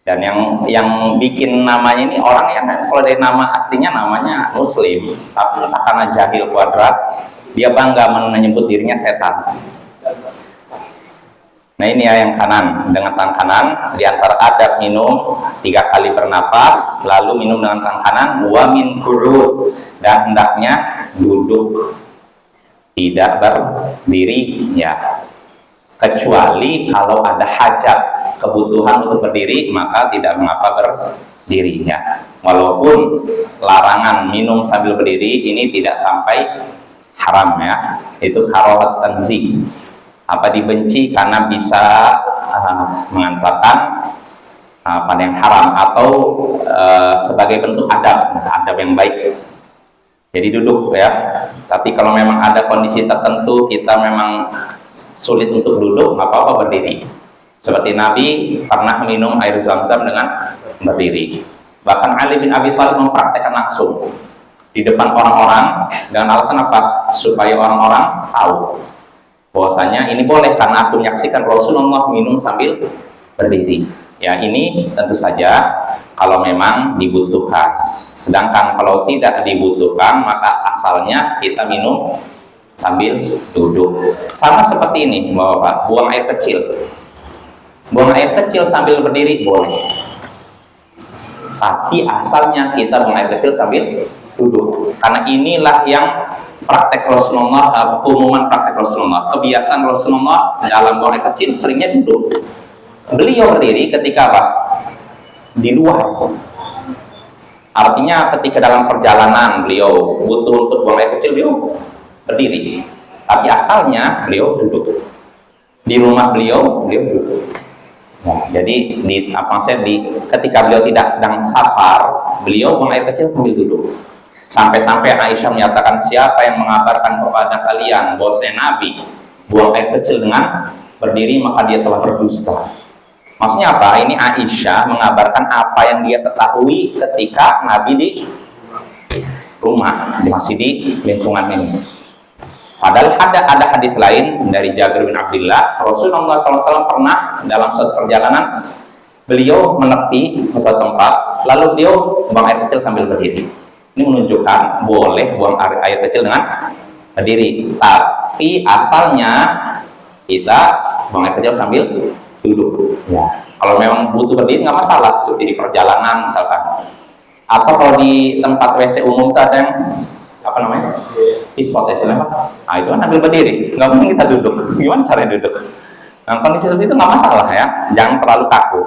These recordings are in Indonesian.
Dan yang bikin namanya ini orang yang kalau dari nama aslinya namanya Muslim, tapi karena jahil kuadrat, dia bangga menyebut dirinya setan. Nah ini ya yang kanan, dengan tangan kanan, di antara adab minum 3 kali bernafas, lalu minum dengan tangan kanan, wa min qu'ud, dan hendaknya duduk, tidak berdiri ya. Kecuali kalau ada hajat, kebutuhan untuk berdiri, maka tidak mengapa berdiri ya. Walaupun larangan minum sambil berdiri ini tidak sampai haram ya, itu karahat tanzih, apa dibenci karena bisa mengantarkan pada yang haram atau sebagai bentuk adab yang baik. Jadi duduk ya. Tapi kalau memang ada kondisi tertentu kita memang sulit untuk duduk, nggak apa-apa berdiri. Seperti Nabi pernah minum air zam-zam dengan berdiri. Bahkan Ali bin Abi Thalib mempraktekkan langsung di depan orang-orang dengan alasan apa? Supaya orang-orang tahu bahwasanya ini boleh karena aku menyaksikan Rasulullah minum sambil berdiri. Ya ini tentu saja kalau memang dibutuhkan. Sedangkan kalau tidak dibutuhkan maka asalnya kita minum sambil duduk. Sama seperti ini, Bapak, buang air kecil. Buang air kecil sambil berdiri boleh. Tapi asalnya kita buang air kecil sambil duduk. Karena inilah yang praktek Rasulullah, umuman praktek Rasulullah. Kebiasaan Rasulullah dalam buang air kecil seringnya duduk. Beliau berdiri ketika apa? Di luar. Artinya ketika dalam perjalanan beliau butuh untuk buang air kecil, beliau berdiri. Tapi asalnya beliau duduk. Di rumah beliau duduk. Nah, jadi ketika beliau tidak sedang safar, beliau buang air kecil sambil duduk. Sampai-sampai Aisyah menyatakan, siapa yang mengabarkan kepada kalian bahwasanya Nabi buang air kecil dengan berdiri maka dia telah berdusta. Maksudnya apa? Ini Aisyah mengabarkan apa yang dia ketahui ketika Nabi di rumah, masih di lingkungan ini. Padahal ada hadis lain dari Jabir bin Abdullah, Rasulullah SAW pernah dalam suatu perjalanan beliau menepi ke suatu tempat, lalu beliau buang air kecil sambil berdiri. Ini menunjukkan boleh buang air kecil dengan berdiri, tapi asalnya kita buang air kecil sambil duduk. Ya. Kalau memang butuh berdiri nggak masalah, seperti di perjalanan misalkan. Atau kalau di tempat WC umum itu ada yang apa namanya? Spot istilahnya. Nah itu kan sambil berdiri, nggak mungkin kita duduk. Gimana caranya duduk? Nah, kondisi seperti itu nggak masalah ya, jangan terlalu kaku.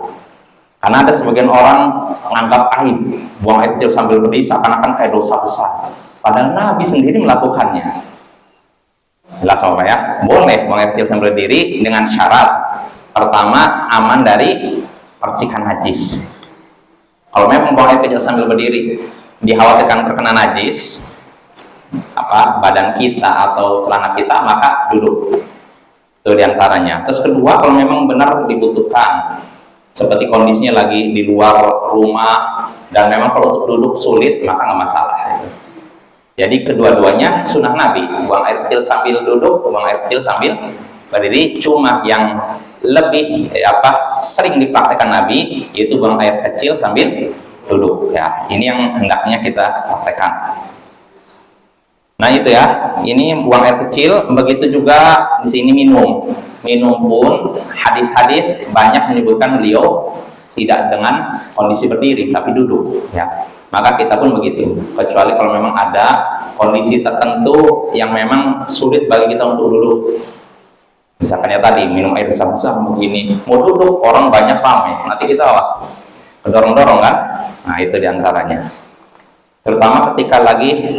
Karena ada sebagian orang menganggap aib buang air kecil sambil berdiri seakan-akan kayak dosa besar. Padahal Nabi sendiri melakukannya. Jelas apa ya? Boleh buang air kecil sambil berdiri dengan syarat pertama aman dari percikan najis. Kalau memang buang air kecil sambil berdiri dikhawatirkan terkena najis, badan kita atau celana kita, maka duduk. Itu diantaranya. Terus kedua, kalau memang benar dibutuhkan, seperti kondisinya lagi di luar rumah dan memang kalau untuk duduk sulit, maka nggak masalah. Jadi kedua-duanya sunnah Nabi, buang air kecil sambil duduk, buang air kecil sambil berdiri. Cuma yang lebih sering dipraktekkan Nabi yaitu buang air kecil sambil duduk. Ya, ini yang hendaknya kita praktekkan. Nah itu ya, ini buang air kecil. Begitu juga di sini minum pun hadis-hadis banyak menyebutkan beliau tidak dengan kondisi berdiri tapi duduk ya. Maka kita pun begitu, kecuali kalau memang ada kondisi tertentu yang memang sulit bagi kita untuk duduk. Misalkan ya tadi minum air zam-zam begini, mau duduk orang banyak ramai, nanti kita kedorong-dorong kan. Nah itu diantaranya. Terutama ketika lagi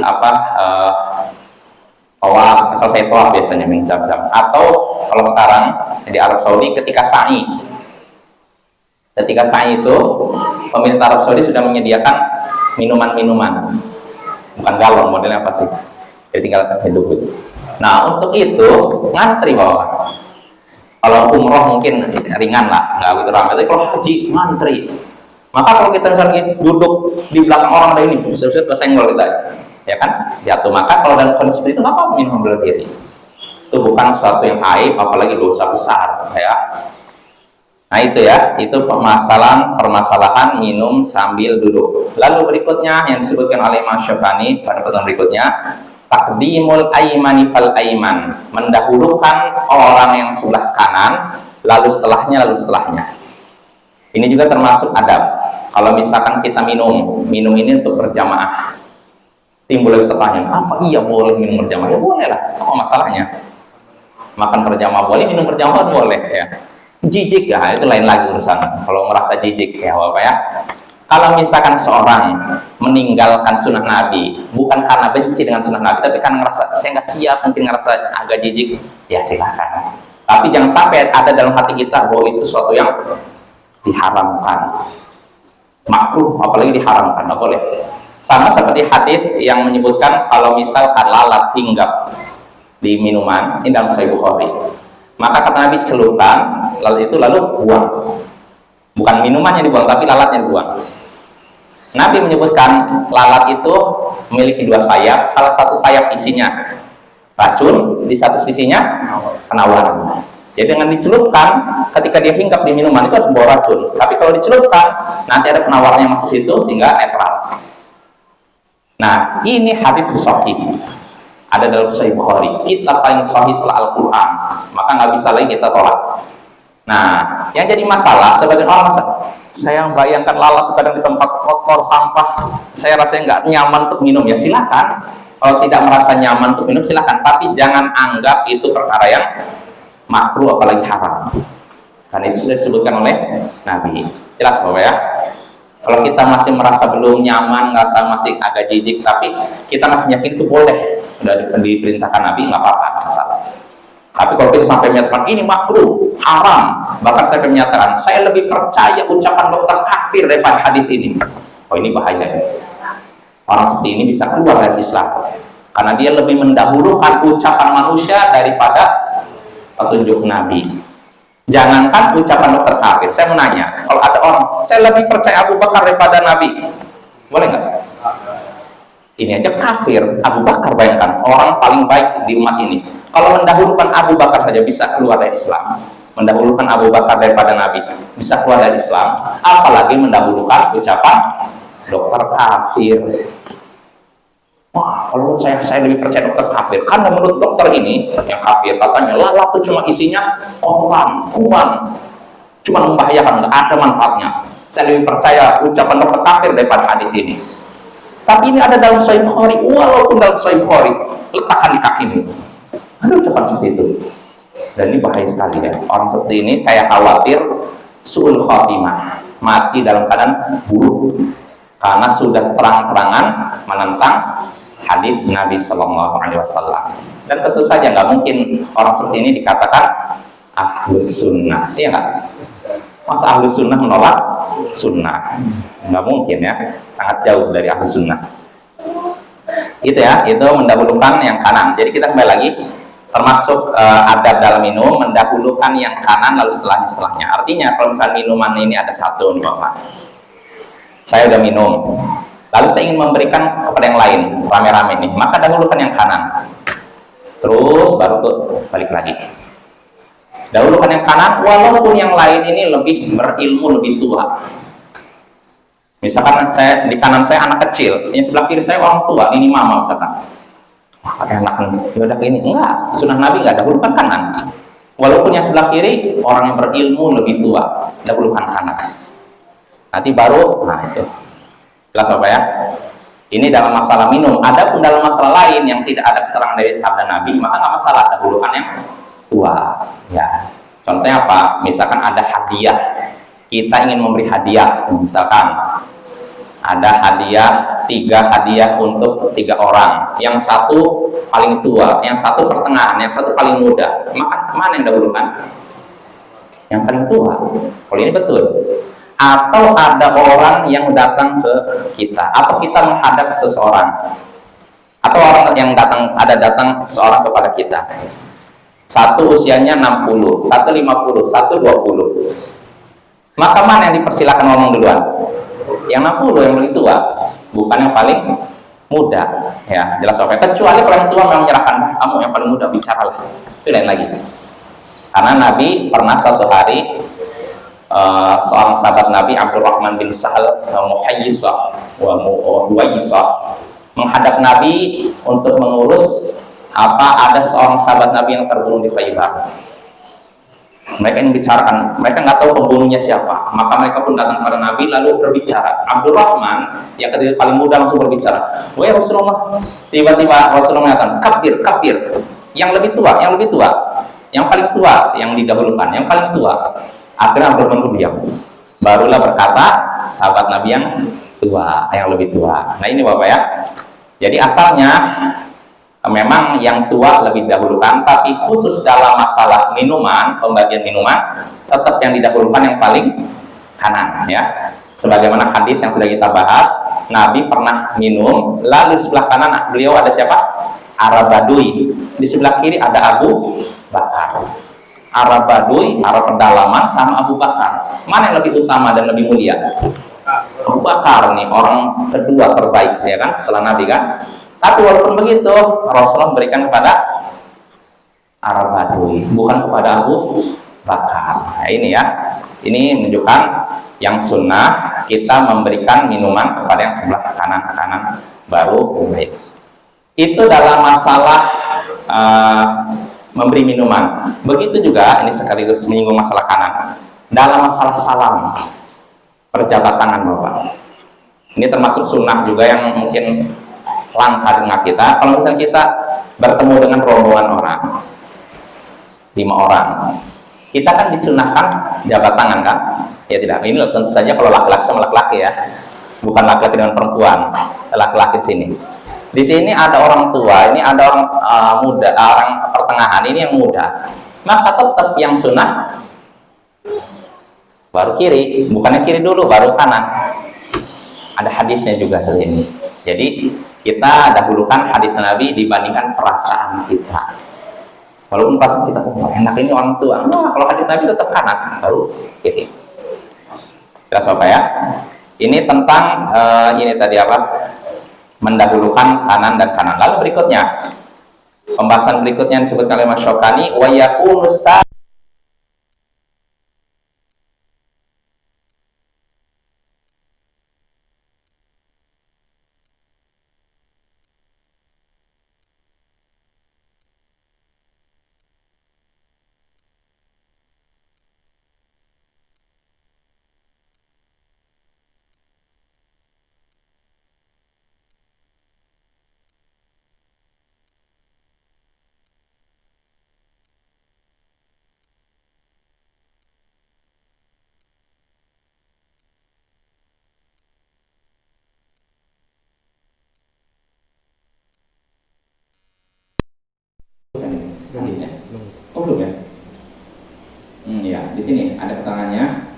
tawaf, selesai tawaf biasanya minum zam-zam. Atau kalau sekarang di Arab Saudi ketika sa'i itu pemerintah Arab Saudi sudah menyediakan minuman-minuman, bukan galon, modelnya apa sih? Jadi tinggal hidup gitu. Nah untuk itu ngantri bawah. Kalau umroh mungkin ringan lah, nggak begitu ramai. Tapi kalau haji ngantri. Maka kalau kita misalnya duduk di belakang orang ada ini, bisa-bisa kesenggol kita, ya kan? Jatuh. Maka kalau dalam kondisi seperti itu, apa minum berdiri? Itu bukan sesuatu yang aib, apalagi dosa besar, ya. Nah itu ya, itu permasalahan minum sambil duduk. Lalu berikutnya yang disebutkan oleh Imam Syafani pada pertemuan berikutnya, takdimul aimani fal aiman, mendahulukan orang yang sebelah kanan, lalu setelahnya. Ini juga termasuk adab. Kalau misalkan kita minum ini untuk berjamaah, timbul pertanyaan, apa iya boleh minum berjamaah? Ya boleh lah, apa masalahnya? Makan berjamaah boleh, minum berjamaah boleh ya. Jijik ya, itu lain lagi urusan. Kalau merasa jijik ya Bapak ya. Kalau misalkan seorang meninggalkan sunnah Nabi bukan karena benci dengan sunnah Nabi, tapi karena ngerasa saya nggak siap, mungkin ngerasa agak jijik, ya silakan. Tapi jangan sampai ada dalam hati kita bahwa itu sesuatu yang diharamkan, makruh, apalagi diharamkan, nggak boleh. Sama seperti hadis yang menyebutkan kalau misalkan lalat hinggap di minuman, ini dalam Sahih Bukhari, maka kata Nabi celupkan lalu buang. Bukan minumannya dibuang, tapi lalatnya dibuang. Nabi menyebutkan lalat itu memiliki dua sayap, salah satu sayap isinya racun, di satu sisinya penawar. Jadi dengan dicelupkan, ketika dia hinggap di minuman itu bawa racun. Tapi kalau dicelupkan, nanti ada penawarnya masuk situ sehingga netral. Nah, ini hadits sahih. Ada dalam Sahih Bukhari, kitab paling sahih setelah Al-Quran, maka nggak bisa lagi kita tolak. Nah, yang jadi masalah sebagian orang saya bayangkan lalat kadang di tempat kotor sampah, saya rasa nggak nyaman untuk minum, ya silakan. Kalau tidak merasa nyaman untuk minum silakan, tapi jangan anggap itu perkara yang makruh apalagi haram, karena itu sudah disebutkan oleh Nabi. Jelas Bapak ya. Kalau kita masih merasa belum nyaman, merasa masih agak jijik, tapi kita masih yakin itu boleh, sudah diperintahkan Nabi, nggak apa-apa, nggak masalah. Tapi kalau kita sampai menyatakan ini makruh, haram, bahkan saya menyatakan saya lebih percaya ucapan dokter kafir daripada hadis ini, oh ini bahaya. Orang seperti ini bisa keluar dari Islam karena dia lebih mendahulukan ucapan manusia daripada petunjuk Nabi. Jangankan ucapan dokter kafir, saya mau nanya, kalau ada orang saya lebih percaya Abu Bakar daripada Nabi, boleh nggak? Ini aja kafir. Abu Bakar, bayangkan orang paling baik di umat ini, kalau mendahulukan Abu Bakar saja bisa keluar dari Islam, mendahulukan Abu Bakar daripada Nabi bisa keluar dari Islam, apalagi mendahulukan ucapan dokter kafir. Wah, kalau menurut saya lebih percaya dokter kafir, karena menurut dokter ini yang kafir katanya lalat itu cuma isinya kotoran, kuman, cuma membahayakan, nggak ada manfaatnya. Saya lebih percaya ucapan dokter kafir daripada hadis ini. Tapi ini ada dalam Sahih Bukhari, walaupun dalam Sahih Bukhari letakkan di kakimu, ada ucapan seperti itu, dan ini bahaya sekali ya. Orang seperti ini saya khawatir su'ul khatimah, mati dalam keadaan buruk karena sudah terang-terangan menentang hadis Nabi Shallallahu Alaihi Wasallam. Dan tentu saja nggak mungkin orang seperti ini dikatakan ahlus sunnah, iya nggak? Masa ahlus sunnah menolak sunnah? Nggak mungkin ya, sangat jauh dari ahlus sunnah. Itu ya, itu mendahulukan yang kanan. Jadi kita kembali lagi, termasuk adab dalam minum, mendahulukan yang kanan lalu setelahnya. Artinya kalau misalnya minuman ini ada satu nih Bapak, saya udah minum, lalu saya ingin memberikan kepada yang lain, rame-rame nih, maka dahulukan yang kanan, terus baru balik lagi. Dahulukan yang kanan, walaupun yang lain ini lebih berilmu, lebih tua. Misalkan saya di kanan saya anak kecil, yang sebelah kiri saya orang tua, ini mama misalkan. Wah, enak nih, yaudah ini enggak, sunnah Nabi enggak dahulukan kanan. Walaupun yang sebelah kiri orang yang berilmu lebih tua, dahulukan kanan. Nanti baru, nah itu. Jelas Bapak ya? Ini dalam masalah minum. Adapun dalam masalah lain yang tidak ada keterangan dari sabda Nabi, maka nggak masalah, dahulukan yang tua. Ya. Contohnya apa? Misalkan ada hadiah, kita ingin memberi hadiah, misalkan ada hadiah, 3 hadiah untuk 3 orang, yang satu paling tua, yang satu pertengahan, yang satu paling muda, maka mana yang dahulukan? Yang paling tua. Kalau ini betul. Atau ada orang yang datang ke kita, atau kita menghadap seseorang, atau orang yang datang seorang kepada kita, satu usianya 60, satu 50, satu 20, maka mana yang dipersilakan ngomong duluan? Yang 60, yang paling tua, bukan yang paling muda. Ya, jelas Bapak. Kecuali kalau yang tua memang menyerahkan, kamu yang paling muda bicaralah, itu lain lagi. Karena Nabi pernah suatu hari seorang sahabat Nabi Abdurrahman bin Sahal Muhayyisah menghadap Nabi untuk mengurus ada seorang sahabat Nabi yang terbunuh di Khaybar. Mereka ingin bicarakan, mereka nggak tahu pembunuhnya siapa, maka mereka pun datang pada Nabi lalu berbicara. Abdurrahman yang ketika paling muda langsung berbicara, wahai Rasulullah. Tiba-tiba Rasulullah mengatakan, kabir, yang lebih tua, yang paling tua, yang didahulukan, yang paling tua. Akhirnya Abdurrahman diam, barulah berkata sahabat Nabi yang tua, yang lebih tua. Nah ini Bapak ya, jadi asalnya memang yang tua lebih dahulukan, tapi khusus dalam masalah minuman, pembagian minuman, tetap yang didahulukan yang paling kanan ya. Sebagaimana hadis yang sudah kita bahas, Nabi pernah minum, lalu di sebelah kanan beliau ada siapa? Arab Badui. Di sebelah kiri ada Abu Bakar. Arab Badui, Arab pedalaman sama Abu Bakar. Mana yang lebih utama dan lebih mulia? Abu Bakar nih, orang kedua terbaik ya kan setelah Nabi kan. Tapi walaupun begitu, Rasulullah berikan kepada Arab Badui, bukan kepada Abu Bakar. Nah ini ya, ini menunjukkan yang sunnah kita memberikan minuman kepada yang sebelah kanan baru baik. Itu dalam masalah memberi minuman. Begitu juga, ini sekaligus menyinggung masalah kanan. Dalam masalah salam, perjabat tangan Bapak. Ini termasuk sunnah juga yang mungkin langka di tengah kita. Kalau misalnya kita bertemu dengan rombongan orang, 5 orang, kita kan disunahkan jabat tangan kan? Ya tidak. Ini tentu saja kalau laki-laki sama laki-laki ya, bukan laki-laki dengan perempuan, laki-laki sini. Di sini ada orang tua, ini ada orang muda, orang pertengahan, ini yang muda. Maka tetap yang sunnah baru kiri, bukannya kiri dulu baru kanan. Ada hadisnya juga dari ini. Jadi kita dahulukan hadis Nabi dibandingkan perasaan kita. Walaupun perasaan kita, oh enak ini orang tua. Nah, kalau hadis Nabi tetap kanan, baru kiri. Jelas apa ya? Ini tentang ini tadi apa? Mendahulukan kanan dan kanan. Lalu berikutnya, pembahasan berikutnya yang disebutkan oleh Mas Syokani, wa yakunu oh belum ya? Ya, di sini ada keterangannya.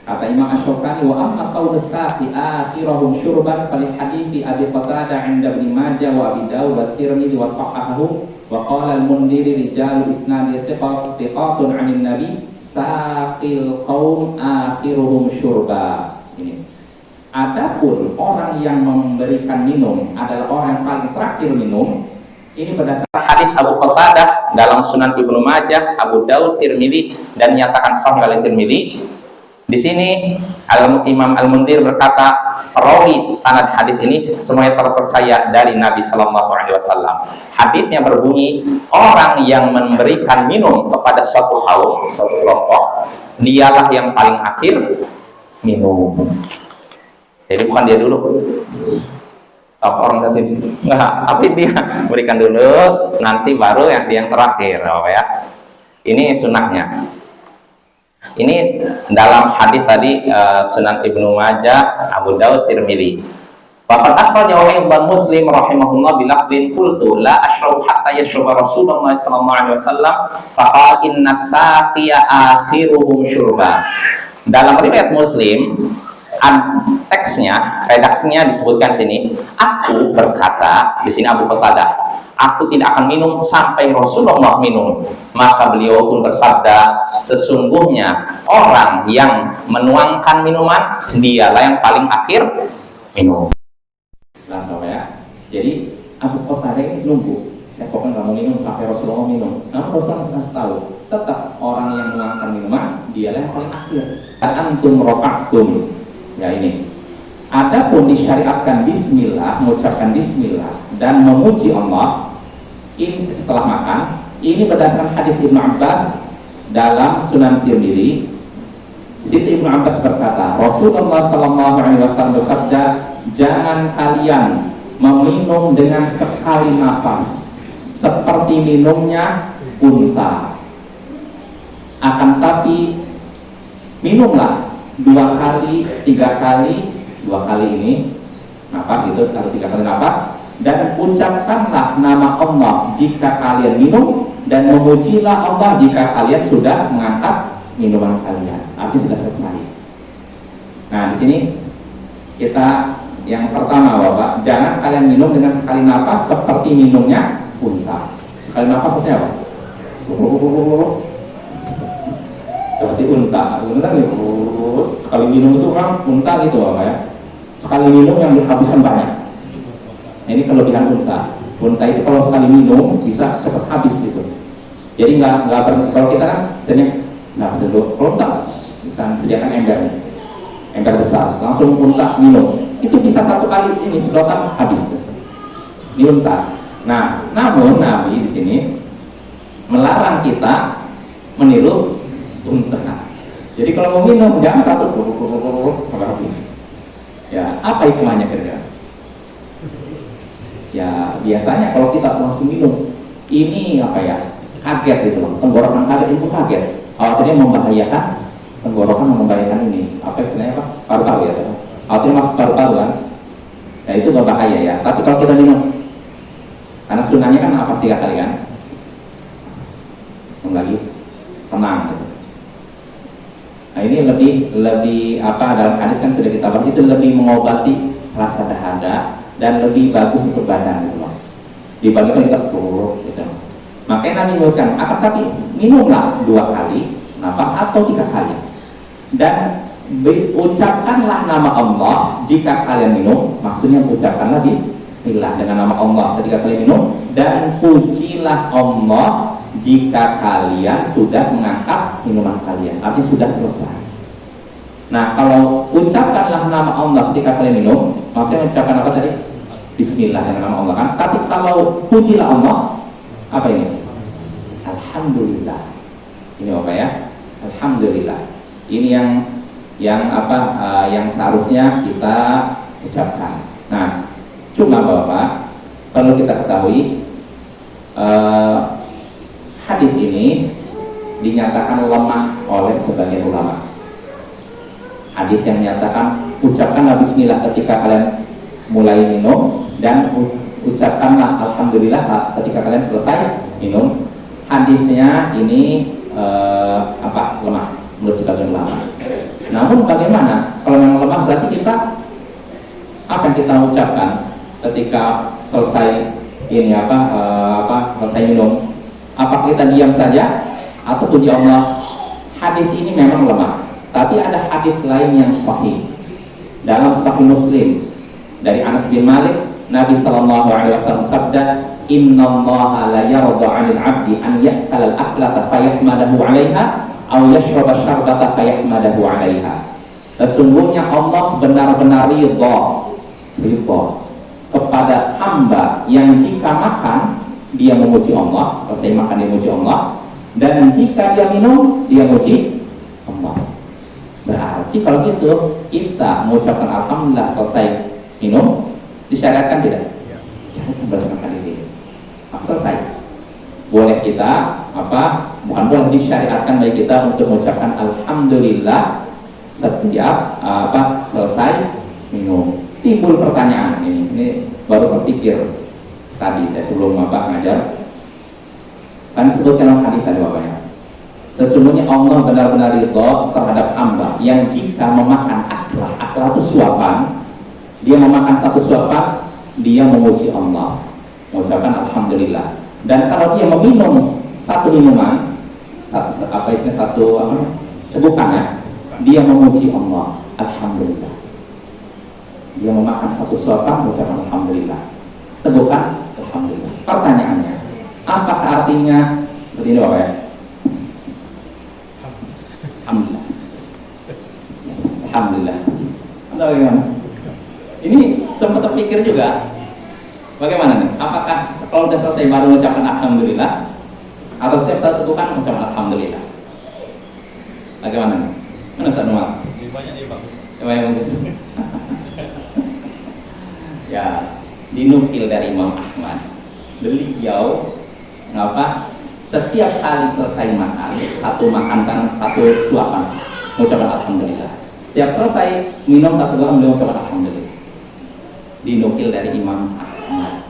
Kata Imam Asy-Syaukani, wa amma qaulu saqi akhirahum syurban fal hadithi Abi Qatadah 'inda Ibnu Majah wa Abi Dawud wa Tirmidzi wa sahahahu wa qala al-Mundhiri rijalu isnadi thiqatun 'anil nabi saqil qaum akhiruhum syurba. Ini. Adapun orang yang memberikan minum adalah orang yang paling terakhir minum. Ini berdasarkan hadis Abu Qatadah dalam Sunan Ibnu Majah, Abu Daud, Tirmidzi dan nyatakan sahih oleh Tirmidzi. Di sini Imam Al-Mundhir berkata, perawi sanad hadis ini semuanya terpercaya dari Nabi Sallallahu Alaihi Wasallam. Hadisnya berbunyi, orang yang memberikan minum kepada suatu kaum, suatu kelompok, dialah yang paling akhir minum. Jadi bukan dia dulu. Orang tadi nggak, tapi dia berikan dulu, nanti baru yang terakhir, ya. Ini sunnahnya. Ini dalam hadis tadi Sunan Ibnu Majah, Abu Daud, Tirmidzi. Waqad akhrajahu Imam Muslim rahimahullah bilafdhin qultu la ashrabu hatta yashruba Rasulullah sallallahu alaihi wasallam faqala inna saqiya akhiruhum syurba. Dalam riwayat Muslim teksnya, redaksinya disebutkan sini, aku berkata, di sini Abu Qatadah, aku tidak akan minum sampai Rasulullah minum. Maka beliau pun bersabda, sesungguhnya orang yang menuangkan minuman, dialah yang paling akhir minum. Nah, ya. Jadi Abu Qatadah ini nunggu, saya pokoknya nggak mau minum sampai Rasulullah minum. Nah, Rasulullah tahu tetap orang yang mengangkat minuman dialah yang paling akhir. Antum roka'tum, ya ini. Adapun disyariatkan bismillah, mengucapkan bismillah dan memuji Allah ini setelah makan, ini berdasarkan hadis Ibnu Abbas dalam Sunan Tirmidzi. Situ Ibnu Abbas berkata, Rasulullah sallallahu alaihi wasallam bersabda, jangan kalian meminum dengan sekali nafas seperti minumnya unta, akan tapi minumlah 2 kali, 3 kali, 2 kali ini nafas itu, atau 3 kali nafas, dan ucapkanlah nama Allah jika kalian minum, dan memujilah Allah jika kalian sudah mengangkat minuman kalian. Artinya sudah selesai. Nah, di sini kita yang pertama, Bapak, jangan kalian minum dengan sekali nafas seperti minumnya unta. Sekali nafas maksudnya apa? Seperti unta. Unta gitu. Sekali minum itu kan unta gitu, Bapak ya. Sekali minum yang dihabiskan banyak. Nah, ini kelebihan unta. Unta itu kalau sekali minum bisa cepat habis gitu. Jadi nggak kalau kita kan misalnya nggak sedot, kalau tak misalnya sediakan ember besar, langsung unta minum, itu bisa 1 kali ini sedotan habis tuh. Di unta. Nah, namun Nabi di sini melarang kita meniru unta. Jadi kalau mau minum jangan satu sampai habis. Ya, apa hikmahnya kira-kira? Ya, biasanya kalau kita langsung minum, ini apa ya? Kaget gitu loh. Tenggorokan kaget itu kaget. Khawatirnya membahayakan tenggorokan, membahayakan ini. Apa istilahnya, Pak? Paru-paru ya. Khawatirnya masuk paru-paru kan. Ya itu berbahaya ya. Tapi kalau kita minum, karena sunahnya kan nafas 3 kali kan. Lagi tenang gitu. Nah, ini lebih apa, dalam hadis kan sudah kita bahas, itu lebih mengobati rasa dahaga dan lebih bagus untuk badan gitu loh. Dibandingkan kita buruk gitu. Makanya Nabi menyebutkan, akan tapi minumlah 2 kali nafas atau 3 kali, dan ucapkanlah nama Allah jika kalian minum. Maksudnya ucapkanlah bismillah dengan nama Allah ketika kalian minum, dan pujilah Allah jika kalian sudah mengangkat minuman kalian, artinya sudah selesai. Nah, kalau ucapkanlah nama Allah ketika kalian minum, maksudnya ucapkan apa tadi? Bismillah dengan nama Allah kan. Tapi kalau pujilah Allah, apa ini? Alhamdulillah. Ini apa ya? Alhamdulillah. Ini yang apa? Yang seharusnya kita ucapkan. Nah, cuma Bapak perlu kita ketahui, hadis ini dinyatakan lemah oleh sebagian ulama. Hadis yang menyatakan ucapkanlah bismillah ketika kalian mulai minum, dan ucapkanlah alhamdulillah ketika kalian selesai minum. Hadisnya ini apa, lemah menurut sebagian ulama. Namun bagaimana kalau memang lemah, berarti kita apa yang kita ucapkan ketika selesai ini selesai minum? Apa kita diam saja atau puji Allah? Hadis ini memang lemah, tapi ada hadis lain yang sahih dalam Sahih Muslim dari Anas bin Malik. Nabi sallallahu alaihi wasallam sabda, innallaha la yarda 'anil 'abdi an ya'kala al-aklata fayahmadahu 'alaiha aw yashraba syarbata fayahmadahu 'alaiha. Sesungguhnya Allah benar-benar ridha kepada hamba yang jika makan dia memuji Allah, selesai makan dia memuji Allah, dan jika dia minum dia memuji Allah. Berarti kalau gitu kita mengucapkan alhamdulillah selesai minum disyariatkan tidak? Disyariatkan berdasarkan ini. Selesai. Boleh kita bukan boleh, disyariatkan bagi kita untuk mengucapkan alhamdulillah setiap selesai minum. Timbul pertanyaan ini baru berpikir tadi saya sebelum ngajar, kan sebutkan dalam hadis tadi Bapak ya. Sesungguhnya Allah benar-benar ridha terhadap hamba yang jika memakan aklah itu suapan, dia memakan satu suapan, dia memuji Allah, mengucapkan alhamdulillah. Dan kalau dia meminum satu minuman, tegukan ya, dia memuji Allah, alhamdulillah. Dia memakan satu suapan, mengucapkan alhamdulillah. Tegukan, alhamdulillah. Pertanyaannya, apakah artinya seperti ini Bapak ya? Alhamdulillah. Alhamdulillah. Anda bagaimana? Ini sempat terpikir juga. Bagaimana nih? Apakah kalau sudah selesai baru mengucapkan alhamdulillah, atau setiap satu kan mengucapkan alhamdulillah? Bagaimana nih? Mana Ustaz Numal? Lebih banyak dia Pak. Coba yang bagus. Ya, dinukil dari Imam Ahmad. Beliau ngapa? Setiap kali selesai makan, satu suapan, mengucapkan alhamdulillah. Setiap selesai minum satu gelas, beliau mengucapkan alhamdulillah. Dinukil dari Imam Ahmad.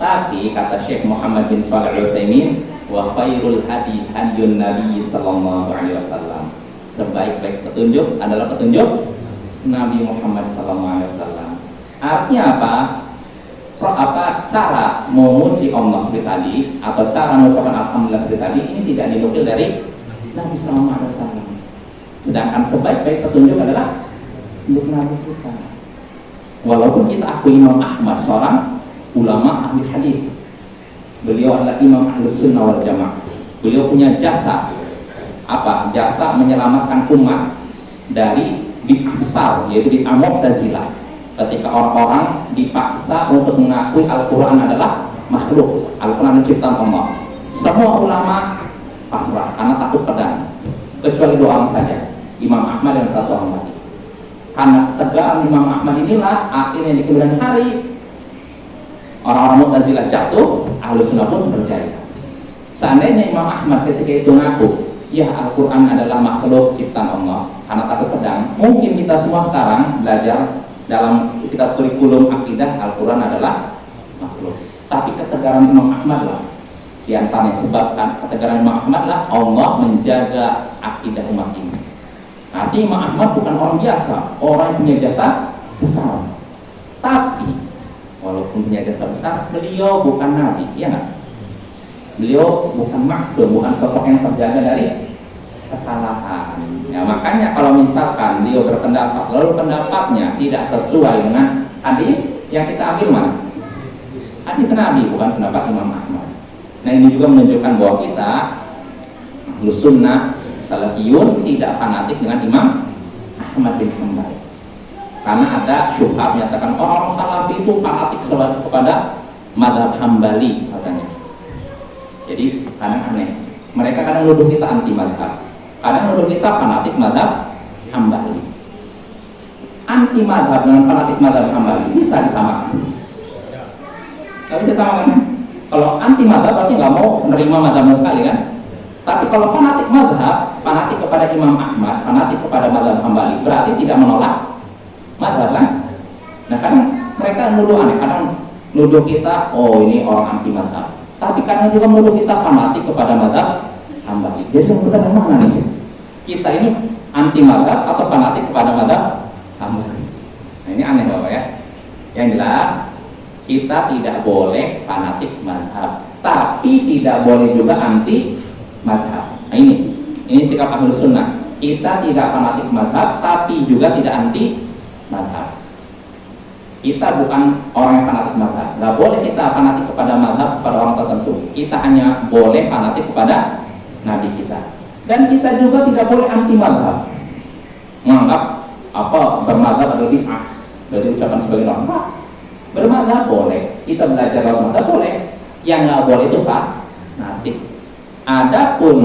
Tapi kata Syekh Muhammad bin Shalih Al-Utsaimin, wa khairul hadi hadiyun Nabi sallallahu alaihi wasallam. Sebaik-baik petunjuk adalah petunjuk Nabi Muhammad sallallahu alaihi wasallam. Artinya apa? Cara memuji Allah seperti tadi atau cara mengucapkan alhamdulillah seperti tadi ini tidak dinukil dari Nabi sallallahu alaihi wasallam. Sedangkan sebaik-baik petunjuk adalah untuk Nabi kita. Walaupun kita akui Imam Ahmad seorang ulama ahli hadis, beliau adalah imam Ahlus Sunnah wal Jamaah. Beliau punya jasa jasa menyelamatkan umat dari bid'ah besar, yaitu bid'ah Mu'tazilah. Ketika orang-orang dipaksa untuk mengakui Al-Quran adalah makhluk, Al-Quran ciptaan Allah, semua ulama pasrah karena takut pedang, kecuali dua orang saja, Imam Ahmad dan satu orang lagi. Karena tegaran Imam Ahmad inilah akhirnya di kemudian hari orang-orang Mu'tazilah jatuh, Ahlus Sunnah pun berjaya. Seandainya Imam Ahmad ketika itu ngaku, ya Al-Quran adalah makhluk ciptaan Allah, karena takut pedang, mungkin kita semua sekarang belajar dalam kitab kurikulum akidah Al-Quran adalah makhluk. Tapi ketegaran Imam Ahmad lah, diantaranya sebabkan ketegaran Imam Ahmad lah Allah menjaga akidah umat ini. Artinya Imam Ahmad bukan orang biasa, orang yang punya jasa besar. Tapi walaupun punya jasa besar, beliau bukan nabi, ya nggak? Beliau bukan maksum, bukan sosok yang terjaga dari kesalahan. Ya, makanya kalau misalkan beliau berpendapat, lalu pendapatnya tidak sesuai dengan hadis, yang kita ambil mana? Hadis Nabi, bukan pendapat Imam Ahmad. Nah ini juga menunjukkan bahwa kita Ahlus Sunnah Salafiyun tidak fanatik dengan Imam Ahmad bin Hanbal. Karena ada syubhat menyatakan orang Salafi itu fanatik kepada mazhab Hambali katanya. Jadi kadang aneh, mereka kadang nuduh kita anti mazhab, kadang nuduh kita fanatik mazhab Hambali. Anti mazhab dengan fanatik mazhab Hambali bisa disamakan? Nggak bisa disamakan kan? Kalau anti mazhab berarti nggak mau menerima mazhab sekali kan? Tapi kalau fanatik mazhab, fanatik kepada Imam Ahmad, fanatik kepada mazhab Hambali, berarti tidak menolak mazhab kan? Nah kadang mereka nuduh aneh, kadang nuduh kita, oh ini orang anti mazhab. Tapi karena juga menuduh kita fanatik kepada mazhab Hambali. Jadi yang benar mana nih? Kita ini anti mazhab atau fanatik kepada mazhab Hambali? Nah ini aneh Bapak ya. Yang jelas kita tidak boleh fanatik mazhab, tapi tidak boleh juga anti mazhab. Nah ini sikap Ahlus Sunnah. Kita tidak fanatik mazhab, tapi juga tidak anti mazhab. Kita bukan orang yang fanatik mazhab. Nggak boleh kita fanatik kepada mazhab kepada orang tertentu. Kita hanya boleh fanatik kepada Nabi kita. Dan kita juga tidak boleh anti mazhab. Menganggap bermazhab adalah bid'ah. Berarti ucapan sebagai orang. Bermazhab boleh. Kita belajar dalam mazhab boleh. Yang nggak boleh itu fanatik. Adapun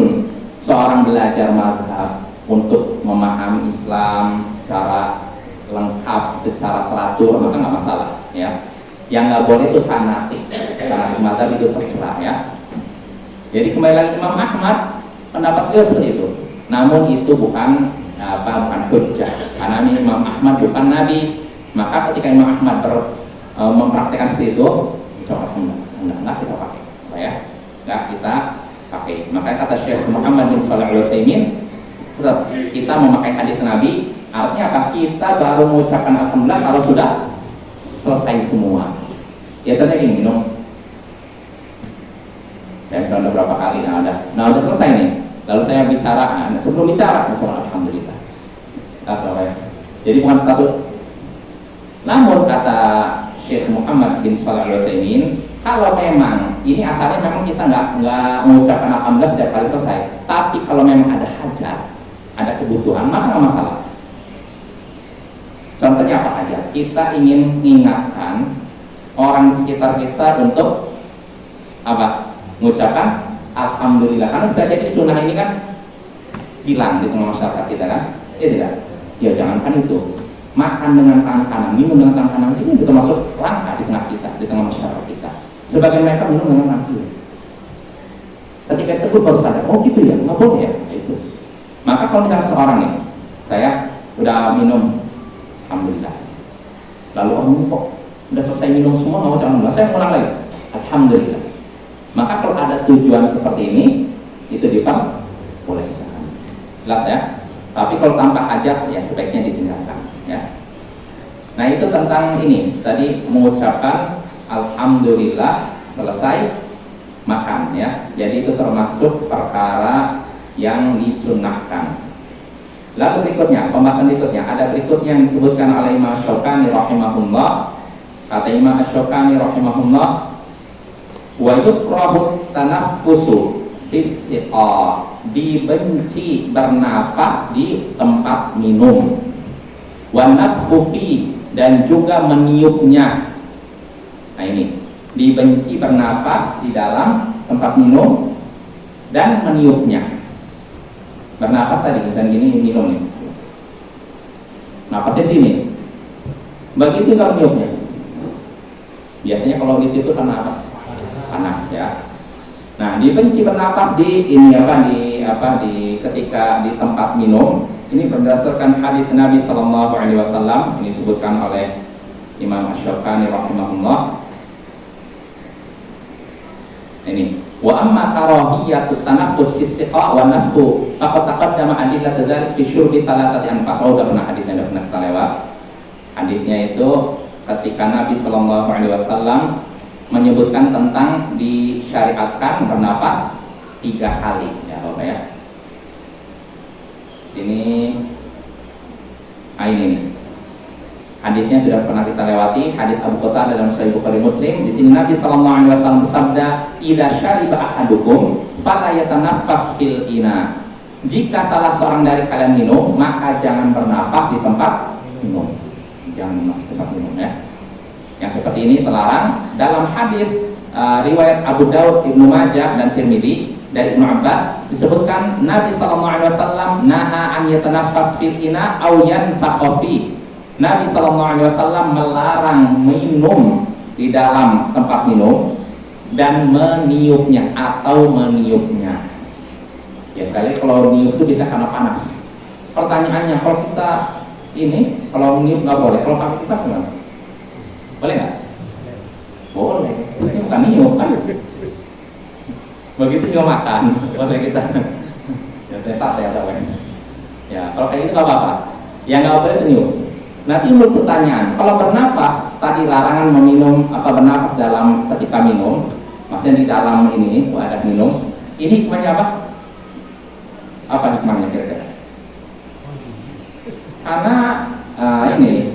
seorang belajar mazhab untuk memahami Islam secara lengkap, secara teratur, maka nggak masalah ya. Yang nggak boleh itu fanatik, karena mazhab itu tercela ya. Jadi kembali lagi Imam Ahmad, pendapat dia seperti itu. Namun itu bukan hujjah, karena ini Imam Ahmad bukan nabi. Maka ketika Imam Ahmad mempraktekkan seperti itu, coba enggak kita pakai, ya, enggak kita pakai. Makanya kata Syekh Muhammad bin Shalih Al-Utsaimin, tetap kita memakai hadis Nabi. Artinya apa? Kita baru mengucapkan alhamdulillah kalau sudah selesai semua. Ya tadi ini minum. Saya sudah berapa kali, udah selesai nih. Lalu saya bicara, sebelum bicara, ucapkan alhamdulillah. Jadi bukan satu. Namun kata Syekh Muhammad bin Shalih Al-Utsaimin, kalau memang ini asalnya memang kita nggak mengucapkan alhamdulillah setiap kali selesai. Tapi kalau memang ada ada kebutuhan, maka nggak masalah. Contohnya apa aja? Kita ingin mengingatkan orang sekitar kita untuk apa? Mengucapkan alhamdulillah. Karena bisa jadi sunnah ini kan hilang di tengah masyarakat kita kan? Ya tidak? Ya jangankan itu. Makan dengan tangan kanan, minum dengan tangan kanan itu termasuk langka di tengah kita, di tengah masyarakat kita. Sebagian mereka minum dengan tangan kiri. Ketika itu baru sadar, oh gitu ya, nggak boleh ya, itu. Maka kalau misalnya seorang nih, saya udah minum, alhamdulillah. Lalu orang kok udah selesai minum semua, nggak mau alhamdulillah, saya ulang lagi, alhamdulillah. Maka kalau ada tujuan seperti ini, itu diperbolehkan. Jelas ya? Tapi kalau tanpa hajat, ya sebaiknya ditinggalkan. Ya. Nah itu tentang ini, tadi mengucapkan alhamdulillah selesai makan ya. Jadi itu termasuk perkara yang disunnahkan. Lalu berikutnya, pembahasan berikutnya, ada berikutnya yang disebutkan oleh Imam Asy-Syaukani rahimahullah. Kata Imam Asy-Syaukani rahimahullah, wa yukrahu tanaffusu fis-siqa, dibenci bernapas di tempat minum, wa nafkhufi, dan juga meniupnya. Nah ini dibenci bernapas di dalam tempat minum dan meniupnya. Bernapas tadi misalnya gini minum nih, napasnya sini, begitu kalau meniupnya. Biasanya kalau di situ karena apa? Panas ya. Nah dibenci bernapas di ini di ketika di tempat minum. Ini berdasarkan hadis Nabi Sallallahu Alaihi Wasallam, ini disebutkan oleh Imam Asy-Syaukani rahimahullah. Ini wa amma karahiyatu tanaffus fis-siqa wa nafhu faqad taqaddama adillatu dzalik fi syurbi thalathati anfas. Udah pernah hadisnya, udah pernah kita lewat. Hadisnya itu ketika Nabi Sallallahu Alaihi Wasallam menyebutkan tentang disyariatkan bernapas 3 kali ya Bapak ya. Ini nih. Hadisnya sudah pernah kita lewati, hadis Abu Qatadah dalam Sahih Bukhari Muslim. Di sini Nabi sallallahu alaihi wasallam bersabda, "Idza syariba ahadukum fala yatanaffas fil ina." Jika salah seorang dari kalian minum, maka jangan bernapas di tempat minum. Jangan di tempat minum ya. Yang seperti ini terlarang. Dalam hadis riwayat Abu Daud, Ibnu Majah dan Tirmidzi dari Ibnu Abbas disebutkan Nabi sallallahu alaihi wasallam naha an yatanaffas fil ina aw yanfakha fi. Nabi sallallahu alaihi wasallam melarang minum di dalam tempat minum dan meniupnya atau meniupnya. Ya kali kalau niup itu bisa karena panas. Pertanyaannya, kalau kita ini kalau niup nggak boleh, kalau aktivitas nggak boleh nggak? Boleh. Ini bukan niup kan? Begitu juga makan, boleh kita. Ya saya sate ya tahu. Ya kalau kayak gitu nggak apa-apa. Yang nggak boleh itu niup. Nah timbul pertanyaan, kalau bernapas tadi larangan meminum apa bernapas dalam ketika minum, maksudnya di dalam ini ada minum, ini hikmahnya apa? Apa hikmahnya kira-kira? Karena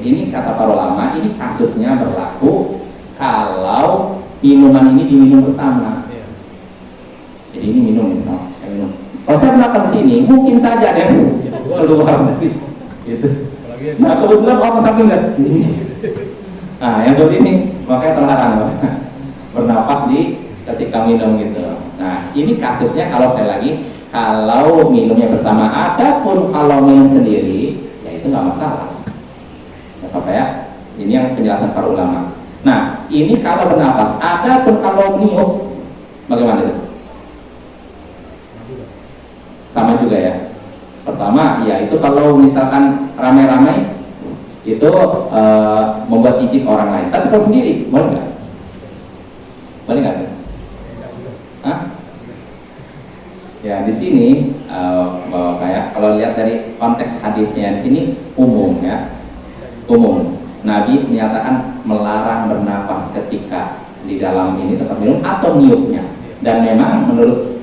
ini kata para ulama, ini kasusnya berlaku kalau minuman ini diminum bersama. Jadi ini minum. Kalau saya berangkat di sini, mungkin saja deh keluar dari itu. Nah kebetulan orang samping lihat. Nah yang seperti ini makanya terlarang bernapas di ketika minum gitu. Nah ini kasusnya kalau sekali lagi kalau minumnya bersama. Adapun kalau minum sendiri ya itu nggak masalah. Ya apa ya? Ini yang penjelasan para ulama. Nah ini kalau bernapas. Adapun kalau niup bagaimana itu? Sama juga ya. Pertama, ya itu kalau misalkan ramai-ramai itu membuat gigit orang lain. Tapi kalau sendiri, boleh nggak? Boleh nggak? Hah? Ya di sini kayak kalau lihat dari konteks hadisnya di sini umum ya, umum. Nabi menyatakan melarang bernapas ketika di dalam ini tempat minum atau niupnya. Dan memang menurut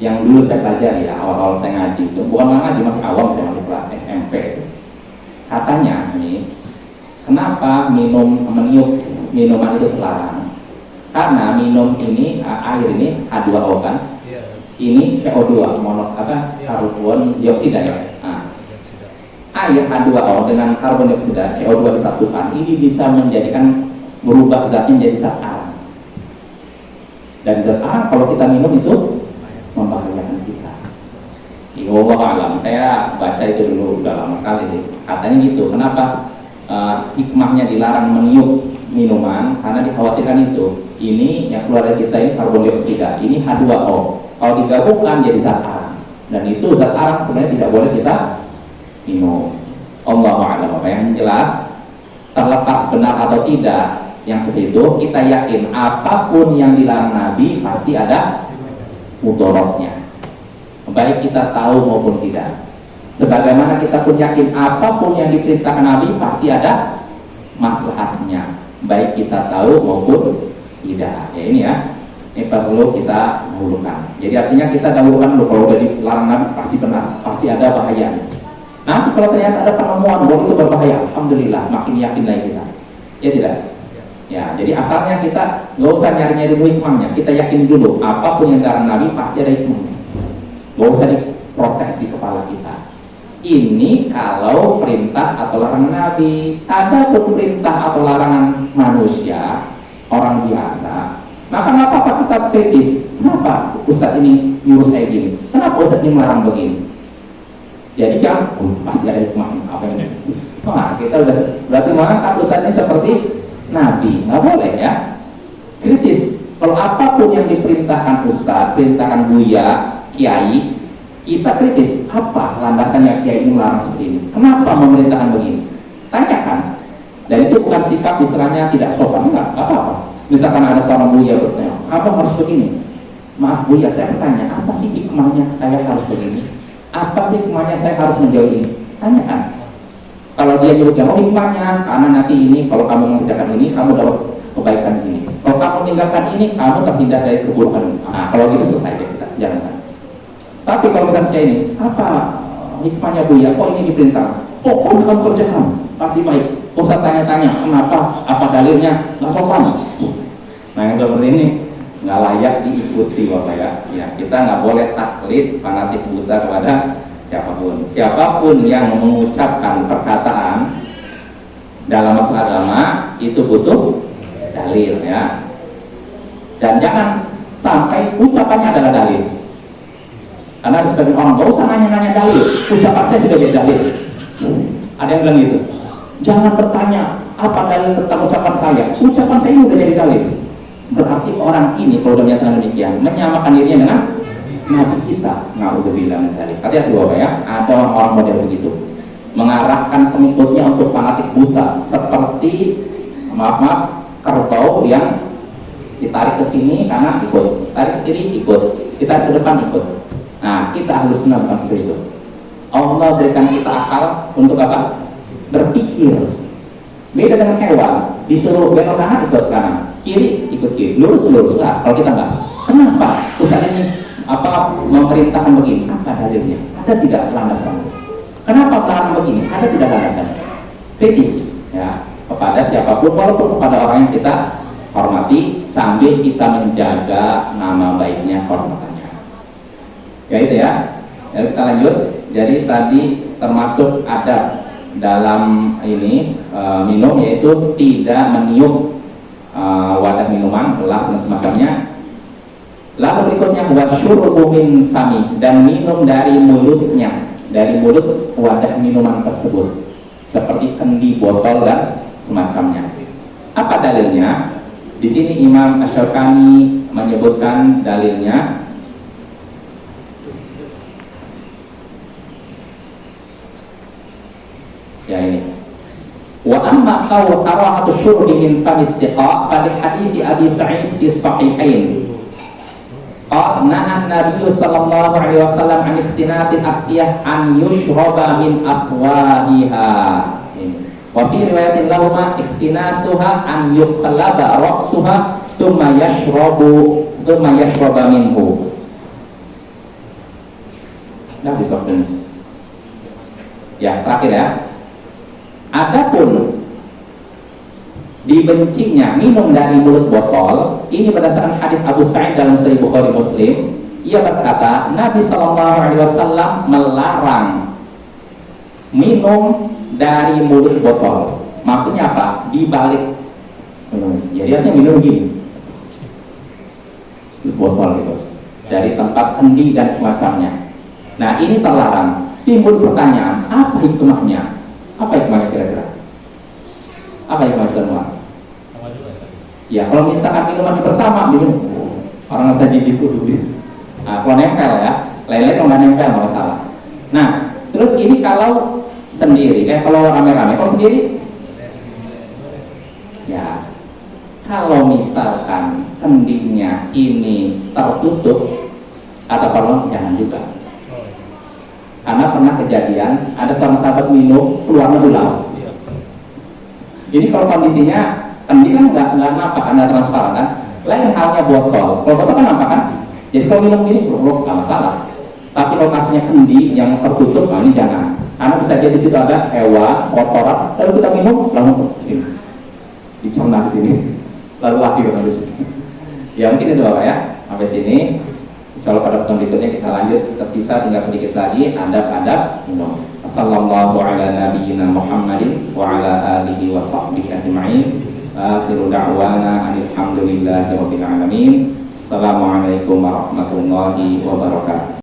yang dulu saya pelajari ya, awal-awal saya ngaji itu, bukan ngaji masih awam, saya masih kelas SMP itu. Katanya nih, kenapa meniup minuman itu terlarang? Karena minum ini air ini H2O kan, ini CO2 karbon dioksida ya. Nah, air H2O dengan karbon dioksida CO2 disatukan, ini bisa menjadikan berubah zatnya menjadi zat arang. Dan zat arang kalau kita minum itu membahayakan kita. Allah alam, saya baca itu dulu udah lama sekali sih. Katanya gitu. Kenapa hikmahnya dilarang meniup minuman? Karena dikhawatirkan itu. Ini yang keluar dari kita ini karbon dioksida, ini H2O. Kalau digabungkan jadi zat arang. Dan itu zat arang sebenarnya tidak boleh kita minum. Allah alam. Yang jelas, terlepas benar atau tidak yang seperti itu, kita yakin apapun yang dilarang Nabi pasti ada mudorotnya, baik kita tahu maupun tidak. Sebagaimana kita pun yakin apapun yang diperintahkan Nabi pasti ada maslahatnya, baik kita tahu maupun tidak. Ya ini ya, ini perlu kita dahulukan. Jadi artinya kita dahulukan dulu. Kalau udah dilarang Nabi pasti benar, pasti ada bahaya. Nanti kalau ternyata ada penemuan bahwa itu berbahaya, alhamdulillah makin yakin lagi kita. Ya tidak? Ya, jadi asalnya kita nggak usah nyari-nyari hikmahnya, kita yakin dulu apapun yang dilarang Nabi pasti ada hikmahnya. Nggak usah diprotes di kepala kita. Ini kalau perintah atau larangan Nabi. Ada pun perintah atau larangan manusia, orang biasa, maka nggak apa-apa kita kritis. Kenapa Ustadz ini nyuruh saya gini? Kenapa Ustadz ini melarang begini? Jadi jangan, pasti ada hikmahnya. Apa yang nah, kita udah berarti mengangkat Ustadz ini seperti Nabi, nggak boleh ya. Kritis. Kalau apapun yang diperintahkan Ustadz, perintahkan Buya, Kiai, kita kritis. Apa landasannya Kiai ini melarang seperti ini? Kenapa memerintahkan begini? Tanyakan. Dan itu bukan sikap istilahnya tidak sopan, enggak apa-apa. Misalkan ada seorang Buya bertanya, apa harus begini? Maaf Buya, saya bertanya, apa sih hikmahnya saya harus begini? Apa sih hikmahnya saya harus menjauhi ini? Tanyakan. Kalau dia nyuruh mau hikmahnya, karena nanti ini kalau kamu mengerjakan ini, kamu dapat kebaikan ini. Kalau kamu meninggalkan ini, kamu terhindar dari keburukan. Nah, kalau gitu selesai deh kita jalankan. Tapi kalau misalnya ini, apa hikmahnya Buya? Kok ini diperintah? Oh, kok kamu kerjakan? Pasti baik. Usah tanya-tanya, kenapa? Apa dalilnya? Nggak sopan. Nah, yang seperti ini nggak layak diikuti, Bapak ya. Ya, kita nggak boleh taklid fanatik buta kepada siapapun yang mengucapkan perkataan dalam masalah agama itu butuh dalil ya, dan jangan sampai ucapannya adalah dalil. Karena sebagian orang gak usah nanya-nanya dalil, ucapan saya sudah jadi dalil. Ada yang bilang gitu, jangan bertanya apa dalil tentang ucapan saya ini sudah jadi dalil. Berarti orang ini kalau udah menyatakan demikian menyamakan dirinya dengan Nabi kita. Naudzubillah min dzalik. Hati-hati Bapak ya, ada orang model begitu, mengarahkan pengikutnya untuk fanatik buta, seperti maaf kerbau yang ditarik ke sini karena ikut, tarik ke kiri ikut, ditarik ke depan ikut. Nah, kita harus bukan seperti itu. Allah berikan kita akal untuk apa? Berpikir. Beda dengan hewan, disuruh belok kanan ikut kanan, kiri ikut kiri, lurus lah. Kalau kita enggak, kenapa? Ustaz ini apa memerintahkan begini? Apa dalilnya? Ada tidak landasan? Kenapa melarang begini? Ada tidak landasan? Kritis ya kepada siapapun, walaupun kepada orang yang kita hormati, sambil kita menjaga nama baiknya, hormatannya. Ya itu ya. Jadi kita lanjut. Jadi tadi termasuk adab dalam ini minum, yaitu tidak meniup wadah minuman, gelas dan semacamnya. Lalu berikutnya wasyurubu min fami, dan minum dari mulutnya, dari mulut wadah minuman tersebut, seperti kendi, botol dan semacamnya. Apa dalilnya? Di sini Imam Asy-Syaukani menyebutkan dalilnya. Ya ini. Wa amma qawl karahatu syurbi min fami siqa fa li hadits Abi Sa'id fi sahihain. Nahan Nabi sallallahu alaihi wasallam an ikhtinati asqiyah an yushraba min afwahiha. Wa fi riwayatin lahumma ikhtinatuha an yuqallaba ra'suha thumma yashraba minhu. Nah, disebutkan. Ya, terakhir ya. Adapun dibencinya minum dari mulut botol, ini berdasarkan hadis Abu Sa'id dalam Sahih Bukhari Muslim. Ia berkata, Nabi Sallallahu Alaihi Wasallam melarang minum dari mulut botol. Maksudnya apa? Dibalik. Jadi artinya minum gini, botol gitu, dari tempat kendi dan semacamnya. Nah ini terlarang. Timbul pertanyaan, apa hikmahnya? Apa hikmahnya kira-kira? Apa hikmahnya semua? Ya kalau misalkan minuman bersama, minum orang nggak jijik dulu. Nah kalau nempel ya, lele kalau nggak nempel nggak masalah. Nah terus ini kalau sendiri, kalau rame-rame, kalau sendiri, ya kalau misalkan kendinya ini tertutup atau kalau jangan juga. Karena pernah kejadian ada seorang sahabat minum keluarnya ular. Ini kalau kondisinya kendi kan nggak nampak, nggak transparan kan. Lain halnya botol. Kalau botol kan nampak kan. Jadi kalau minum ini nggak masalah. Tapi lokasinya kendi yang tertutup, nah ini jangan. Karena bisa jadi di situ ada hewan, kotoran, lalu kita minum langsung ke sini, dicerna sini, lalu lahir dari sini. Ya mungkin itu Bapak ya. Sampai sini. Insyaallah pada pertemuan berikutnya kita lanjut, tersisa tinggal sedikit lagi adab-adab minum. Sallallahu ala nabiyyina Muhammadin wa ala alihi wa sahbihi ajma'in. Akhiru da'wana alhamdulillahi rabbil alamin. Assalamualaikum warahmatullahi wabarakatuh.